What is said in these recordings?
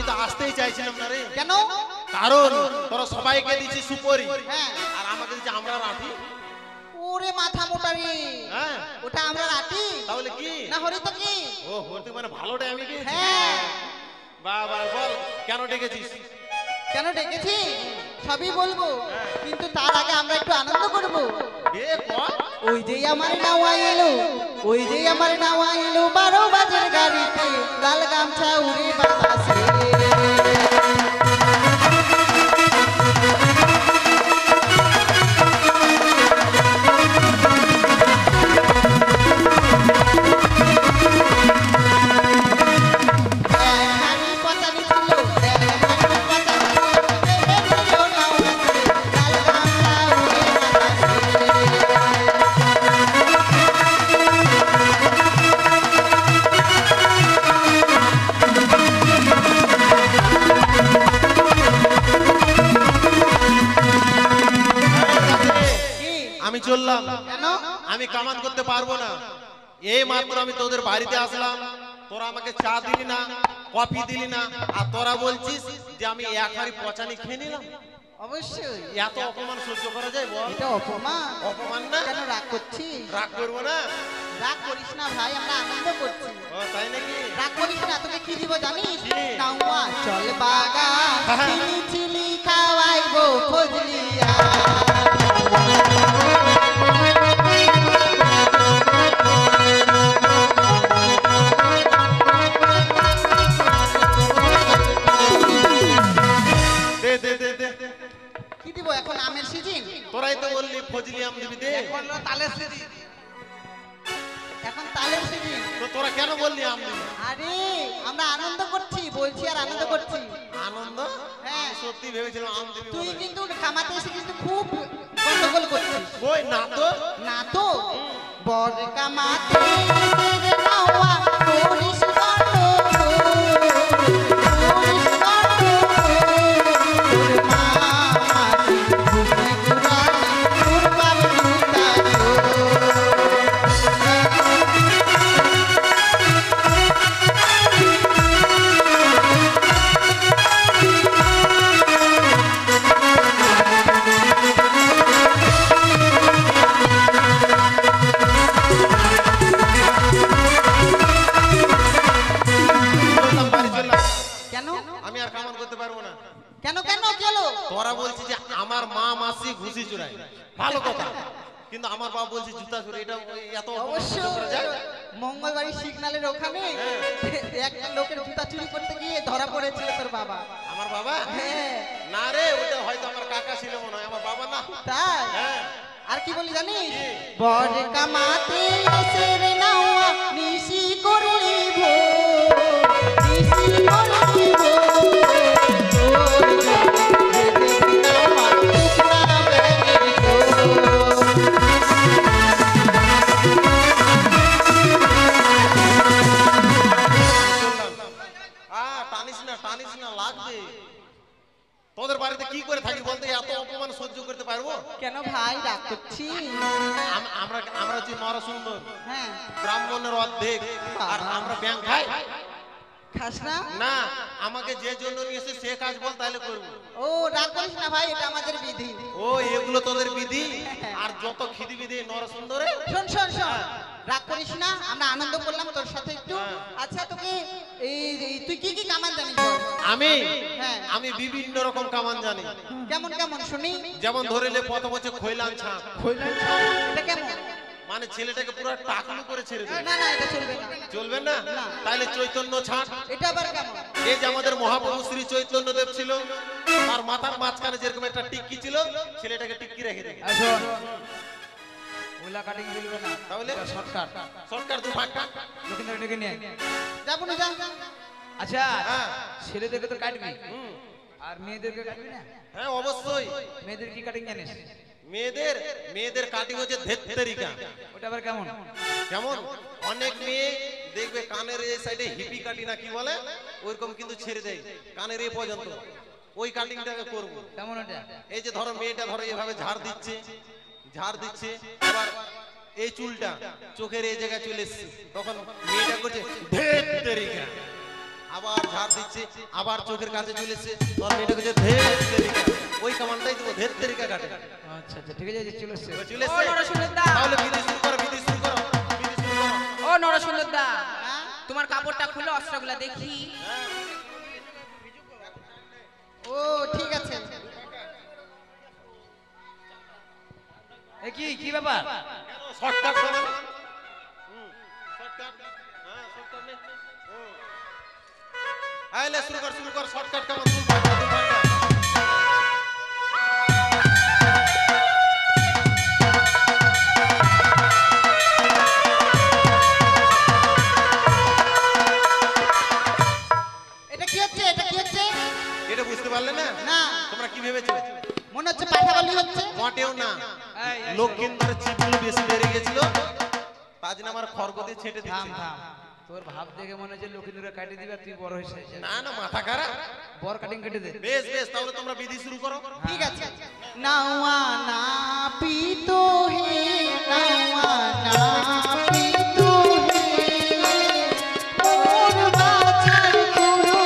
আমি তো আসতেই চাইছিলাম না রে। কেন? কারণ তোরা সবাইকে দিচ্ছি সুপরি, হ্যাঁ, আর আমাকে দিচ্ছি আমরা রাঠি। ওরে মাথা মোটা রে, হ্যাঁ ওটা আমরা রাটি তাহলে কি না হরি তো কি? ও হতে মানে ভালোটাই আমি কি? হ্যাঁ। বাবা বল কেন ডেকেছিস? কেন ডেকেছি সবই বলবো, কিন্তু তার আগে আমরা একটু আনন্দ করব। এ কর ওই যে আমার নাওয়া এলো, ওই যে আমার নাওয়া এলো 12 বাজের গাড়িতে, লাল গামছা উড়ে বাতাসে। আমি চললাম। কেন? আমি কামান করতে পারবো না। এই মাত্র আমি তোদের বাড়িতে আসলাম, তোরা আমাকে চা দিলি না, কফি দিলি না, আর তোরা বলছিস যে আমি এক হাড়ি পচানি খেয়ে নিলাম। অবশ্যই এত অপমান সহ্য করা যায় বল? এটা অপমান। অপমান না? কেন রাগ করছিস? রাগ করবো না। রাগ করিস না ভাই, আমরা আনন্দ করছি। ও তাই নাকি? রাগ করিস না, তোকে কি দিব জানিস? কি? নাওয়া চল বাগান, চিলি চিলি খাওয়াইবো ফজলিয়া। দে দে দে দে। কি দিব এখন? আমের সিজন, তোরাই তো বললি ফজলি আম দিবি, দে। এখন তালের সিজন, এখন তালের সিজন। তো তোরা কেন বললি আম দিবি? আরে আমরা আনন্দ করছি বলছি, আর আনন্দ করছি। আনন্দ? হ্যাঁ। আমি সত্যি ভেবেছিলাম আম দিবি তুই বলে। কিন্তু খামাতে এসে কিন্তু খুব গন্ডগোল করছিস। ওই না তো। না তো, বর কামাতে এসে নাওয়া করিস গন্ডগোল, করিস গন্ডগোল। তোর মা মাটি ঘুরে ঘুরানি, তোর বাপ জুতা চললাম, বাড়ি চললাম। কেন? আমি আর কামান করতে পারবো না। কেন কেন গেল? তোরা বলছিস যে আমার মা মাসি ঘুষি চুরায়, ভালো কথা, কিন্তু আমার বাবা বলছে জুতা চুরি। এটা এত অপমান সহ্য করা যায়? অবশ্যই মঙ্গলবাড়ি সিগন্যালের ওখানে একটা লোকের জুতা চুরি করতে গিয়ে ধরা পড়েছিল তোর বাবা। আমার বাবা? হ্যাঁ। না রে, ওটা হয়তো আমার কাকা ছিল মনে হয়, আমার বাবা না। তাই? হ্যাঁ। আর কি বলি জানিস? কি? বর কামাতে এসে রে নাওয়া নিশি করলি ভো, নিশি করলি ভো। তোর জন্য দেখি নাওয়া শুকনা বেগের গো। টানিস না টানিস না, লাগবে। তোদের বাড়িতে কি করে থাকি বলতে? এত অপমান সহ্য করতে পারবো? কেন ভাই রাগ করছিস? আমরা আমরা যে নরা সুন্দর হ্যাঁ, ব্রাহ্মণের অর্ধেক, আর আমরা ব্যাংক খাই খাস না? না। আমাকে যে জন্য নিয়েছে সে কাজ বল, তাহলে করবো। ও রাগ করিস না ভাই, এটা আমাদের বিধি। ও এগুলো তোদের বিধি, আর যত খিদি বিধি নর সুন্দরে। শোন শোন শোন, রাগ করিস না, আমরা আনন্দ করলাম তোর সাথে একটু। হ্যাঁ। আচ্ছা তোকে তুই কি কি কামান জানিস বল? আমি হ্যাঁ। আমি বিভিন্ন রকম কামান জানি। কেমন কেমন শুনি? যেমন ধরেলে প্রথম হচ্ছে খৈলান ছাপ। এটা কেমন? মানে ছেলেটাকে পুরো টাকলু করে ছেড়ে দেবে। না না, এটা চলবে না। চলবে না? না। তাহলে চৈতন্য ছাপ। এটা আবার কেমন? এই যে আমাদের মহাপ্রভু শ্রী চৈতন্য দেব ছিল, তার মাথার মাঝখানে যেরকম একটা টিক্কি ছিল, ছেলেটাকে টিক্কি রেখে দেবে। ওলা কাটিং দিলবে না, তাহলে শর্টকাট সরকার দু ফাঁকা। লক্ষিন্দর ডেকে নিয়ে। যাবো না, যা। আচ্ছা, হ্যাঁ। ছেলেদেরকে তো কাটবি, হুম। আর মেয়েদেরকে কাটবি না? হ্যাঁ অবশ্যই। মেয়েদের কি কাটিং জানিস? মেয়েদের মেয়েদের কাটিং হচ্ছে ধেত্তেরিকা। ওটা আবার কেমন? কেমন? অনেক মেয়ে দেখবে কানের এই সাইডে হিপি কাটি না কি বলে, ওইরকম কিন্তু ছেড়ে দেয় কানের এই পর্যন্ত। ওই কাটিংটাকে করব। কেমন ওটা? এই যে ধরো মেয়েটা ধরো এভাবে ঝাড় দিচ্ছে, এবার এই চুলটা চোখের এই জায়গায় চলে এসছে, তখন মেয়েটা করছে ধেত্তেরিকা। আবার ঝাড় দিচ্ছে, আবার চোখের কাছে চলেছে, তোর মেয়েটাকে যে ধের তেরিকা, ওই কামানটাই দেবো, ধের তেরিকা কাটে। আচ্ছা আচ্ছা ঠিক আছে চলে এসছে। চলে ও এসছে? নরসুন্দরদা, তাহলে বিধি শুরু করো, বিধি শুরু করো, বিধি শুরু করো। ও নরসুন্দরদা, হ্যাঁ? তোমার কাপড়টা খুলে অস্ত্রগুলা দেখি। ও ঠিক আছে। এ কি কি ব্যাপার? শর্টকাট সমান। শর্টকাট। হ্যাঁ, শর্টকাট নে। আইলে শুরু কর, শর্টকাট কামান তুল ফাটা, তুল ফাটা। এটা কি হচ্ছে? এটা কি হচ্ছে? এটা বুঝতে পারলে না? না। তোমরা কি ভেবেছো? মনে হচ্ছে পাঠাবালি হচ্ছে। মোটেও না। এই, এই, লক্ষিন্দরের চিপগুলো বেশি বেড়ে গেছিল, তার জন্য আমার খড়গ দিয়ে ছেটে থাম দিচ্ছে। থাম, তোর ভাব দেখে মনে হচ্ছে লক্ষ্মীন্দরে কাটি দিবে, তুই বড় হয়েছে। না না, মাথা খারাপ। বর কাটিং কেটে দে। বেশ বেশ, তাহলে তোমরা বিধি শুরু করো। ঠিক আছে। নাওয়া না পিতো হে, নাওয়া না পিতো হে, মোর বাছার গুরু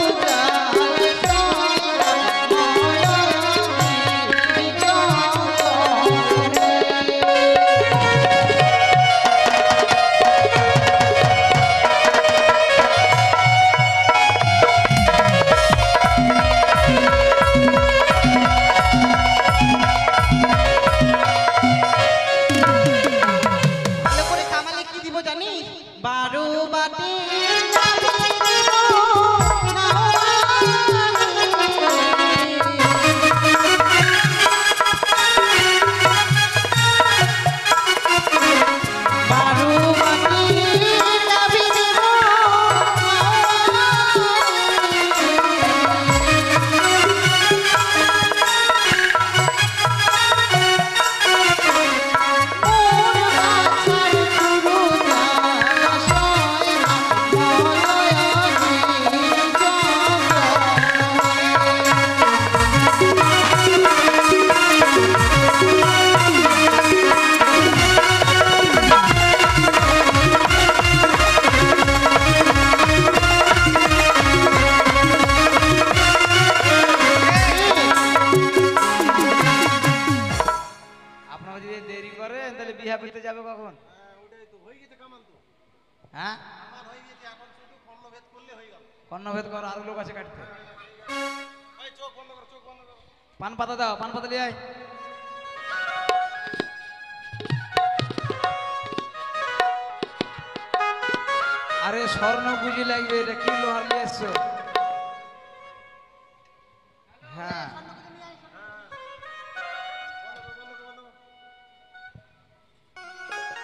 ভালো করে কামালে কি দিব জানিস? 12 বাটি নামিয়ে দিব, বারো বাটি নামিয়ে দিব, মোর বাছার গুরু দাসায় আপনারা যদি দেরি করেন তাহলে বিয়া করতে যাবে কখন? হ্যাঁ, কর্ণভেদ কর, আরো লোক আছে কাটতে। পান পাতা দাও, পান পাতা নিয়ে আয়। আরে স্বর্ণ গুজি লাগবে, এটা কি লোহার নিয়ে এসছো? হ্যাঁ,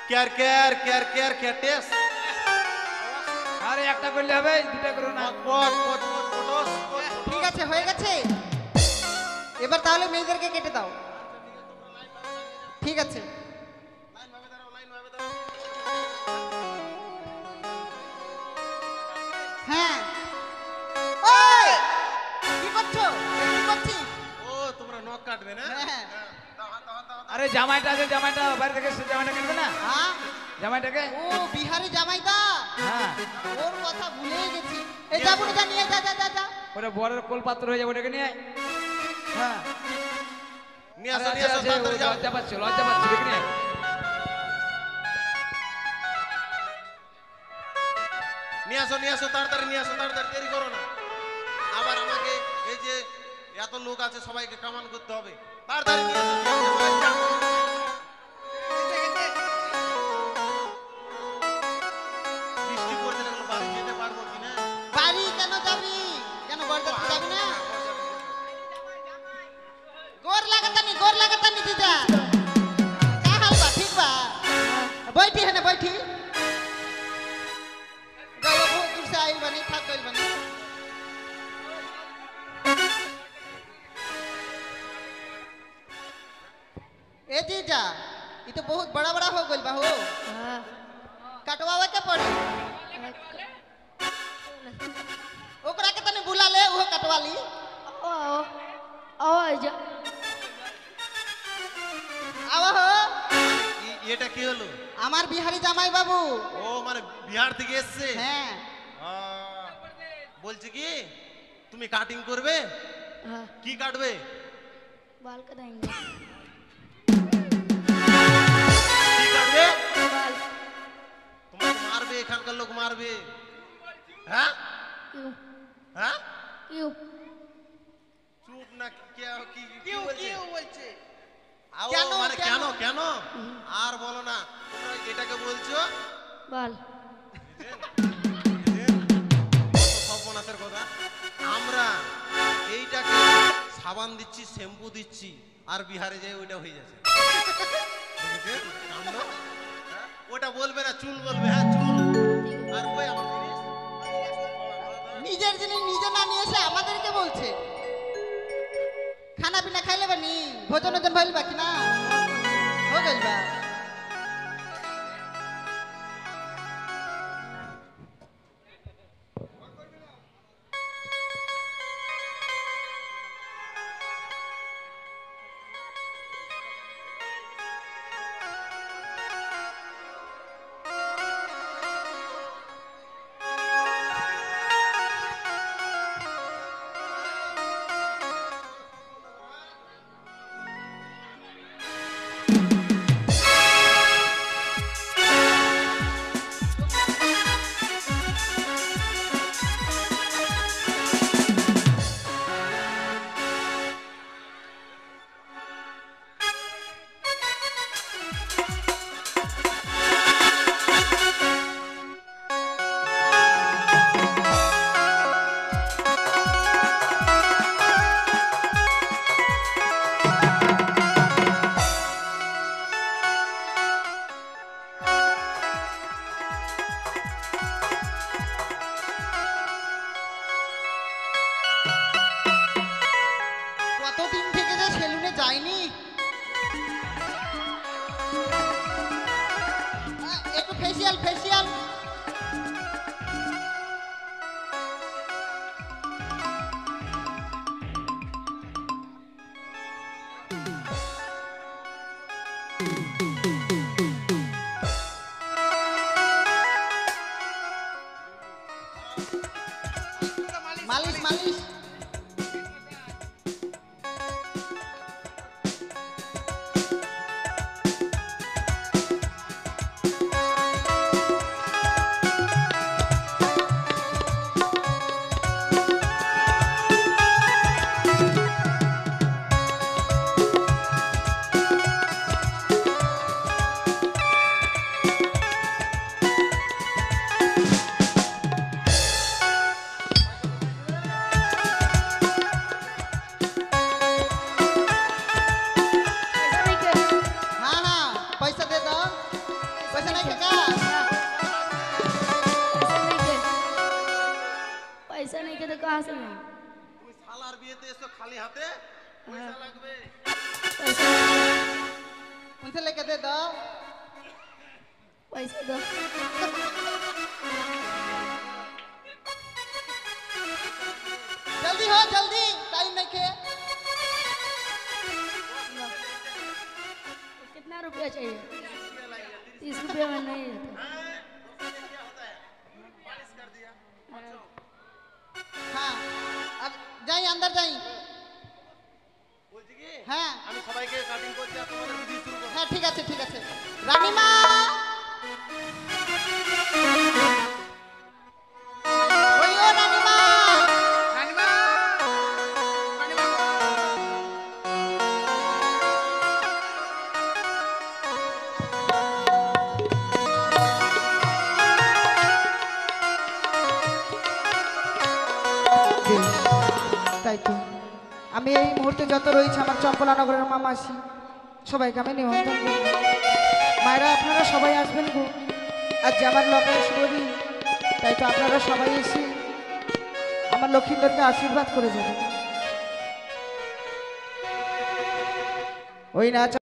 কেয়ার কেয়ার কেয়ার কেয়ার কেটেস। আরে একটা করলে হবে, দুটা করো না। ঠিক আছে, হয়ে গেছে। এবার তাহলে মেয়েদেরকে কেটে দাও। ঠিক আছে। হ্যাঁ। ওই, কি করছো? কি করছিস? ও, তোমরা নখ কাটবে না? হ্যাঁ। আরে জামাইটা আছে, জামাইটা বাইরে থেকে এসছে, জামাইটা কিনবে না? হ্যাঁ? জামাইটাকে। ও বিহারি জামাইদা, হ্যাঁ, ওর কথা ভুলেই গেছি। এই যাবো না, জানিয়ে যা যা যা যা। ওটা বরের কোল পাত্র হয়ে যাবে, ওটাকে নিয়ে আয়। হ্যাঁ, নিয়ে আরে আসো, নিয়ে আছে, আসো, আছে, তাড়াতাড়ি ও যাও। লজ্জা পাচ্ছে, লজ্জা পাচ্ছে, দেখে নিয়ে আয়। নিয়ে আসো, তাড়াতাড়ি নিয়ে আসো, তাড়াতাড়ি, দেরি করো না। আবার আমাকে এই যে এত লোক আছে, সবাইকে কামান করতে হবে। তাড়াতাড়ি নিয়ে আসো, নিয়ে আসো, ভাই। বৃষ্টি পড়ছে না, বাড়ি যেতে পারবো কিনা? বাড়ি কেন যাবি? কেন বরযাত্রী যাবি না? गोर लगातानी दीदा। का हाल बा? ठीक बा? बैठी है ना, बैठी। गवा बहुत दूर से आइल बनी, थक गइल बनी। ए जीजा, ये तो बहुत बड़ा बड़ा हो गइल बा हो। कटवावे के पड़ी। ओकरा के तनी बुला ले, वो कटवा ली। आवा हो। এটা কি হলো? আমার বিহারি জামাই বাবু। ও মানে বিহার থেকে এসেছে? হ্যাঁ। বলছি কি তুমি কাটিং করবে? हाँ কি কাটবে? बाल कटाएंगे কি কাটবে? बाल তোমাকে মারবে, এখানকার লোক মারবে। হ্যাঁ क्यों হ্যাঁ क्यों চুপ না, কি কি কেউ বলছে? কেউ বলছে আও, কেন, মানে কেন? কেন কেন আর বলো না, তোমরা এটাকে বলছো बाल সর্বনাশের কথা। আমরা এইটাকে সাবান দিচ্ছি, শ্যাম্পু দিচ্ছি, আর বিহারে যাই ওইটা হয়ে যাচ্ছে। দেখেছেন কাণ্ড? হ্যাঁ? ওটা বলবে না, চুল বলবে। হ্যাঁ চুল। আর ওই আমার জিনিস নিজের জিনিস নিজে না নিয়ে এসে আমাদেরকে বলছে। খানা পিনা খাইলে বানি ভোজন ওজন ভাইল বাকি না हो गइल बा। কতদিন থেকে যে সেলুনে যাইনি। একটু ফেসিয়াল ফেসিয়াল মালিশ মালিশ पैसा नहीं के हाँ हाँ पैसा दे दो। पैसा नहीं का पैसा नहीं के तो कहाँ से नहीं তুমি শালার বিয়েতে এসো খালি হাতে, পয়সা লাগবে। पैसा उनसे लेके दे दो। पैसा दो जल्दी हो जल्दी टाइम नहीं के। कितना रुपया चाहिए 30 रुपया में नहीं रहता हाँ अब जाइए अंदर जाइए। বলছি কি হ্যাঁ আমি সবাইকে কাটিং করছি, আর তোমাদের বিধি শুরু করো। হ্যাঁ ঠিক আছে ঠিক আছে। রানীমা ওই ও রানীমা বেশ, তাই তো আমি এই মুহূর্তে যত রয়েছে আমার চম্পলানগরের মামাসি সবাইকে আমি নিমন্ত্রণ করব। মায়েরা আপনারা সবাই আসবেন গো, আজ যে আমার লকায় শুভদিন, তাই তো আপনারা সবাই এসে আমার লক্ষ্মীদেরকে আশীর্বাদ করে যাবেন। ওই নাচ